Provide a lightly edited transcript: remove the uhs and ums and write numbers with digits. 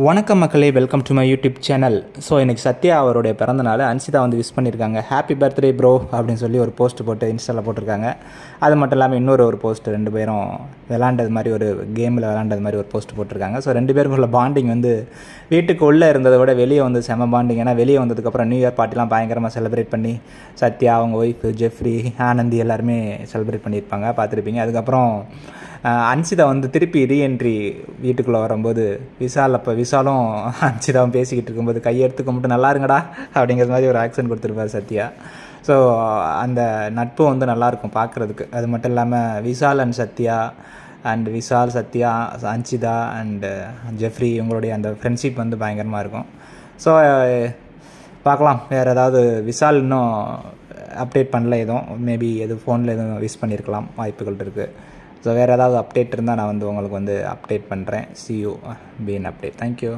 வணக்கம் மக்களே, welcome to my YouTube channel. So இன்றைக்கி சத்யா அவருடைய பிறந்தநாள். அன்சிதா வந்து விஷ் பண்ணியிருக்காங்க. ஹாப்பி பர்த்டே ப்ரோ அப்படின்னு சொல்லி ஒரு போஸ்ட் போட்டு இன்ஸ்டாவில் போட்டிருக்காங்க. அது மட்டும் இல்லாமல் இன்னொரு போஸ்ட் ரெண்டு பேரும் விளாண்டது மாதிரி ஒரு கேமில் விளாண்டது மாதிரி ஒரு போஸ்ட் போட்டிருக்காங்க. ஸோ ரெண்டு பேருக்குள்ள பாண்டிங் வந்து வீட்டுக்கு உள்ளே இருந்ததை விட வெளியே வந்து செம பாண்டிங். ஏன்னா வெளியே வந்ததுக்கப்புறம் நியூ இயர் பார்ட்டிலாம் பயங்கரமாக செலிப்ரேட் பண்ணி சத்யா, அவங்க ஒய்ஃபு ஜெஃப்ரி, ஆனந்தி எல்லாருமே செலிப்ரேட் பண்ணியிருப்பாங்க, பார்த்துருப்பீங்க. அதுக்கப்புறம் அன்சிதா வந்து திருப்பி ரீஎன்ட்ரி வீட்டுக்குள்ளே வரும்போது விசாலும் அன்சிதாவும் பேசிக்கிட்டு இருக்கும்போது கையெடுத்துக்க மட்டும் நல்லா இருங்கடா அப்படிங்கிற மாதிரி ஒரு ஆக்ஷன் கொடுத்துருப்பார் சத்யா. ஸோ அந்த நட்பு வந்து நல்லாயிருக்கும் பார்க்குறதுக்கு. அது மட்டும் இல்லாமல் Vishal and Sathya and Vishal, Sathya, Anshitha and Jeffrey இவங்களுடைய அந்த ஃப்ரெண்ட்ஷிப் வந்து பயங்கரமாக இருக்கும். ஸோ பார்க்கலாம். வேறு ஏதாவது விஷால் இன்னும் அப்டேட் பண்ணல, எதுவும் மேபி ஃபோனில் எதுவும் விஷ் பண்ணியிருக்கலாம், வாய்ப்புகள் இருக்குது. ஸோ வேறு ஏதாவது அப்டேட் இருந்தால் நான் வந்து உங்களுக்கு வந்து அப்டேட் பண்ணுறேன். see you be an update. Thank you.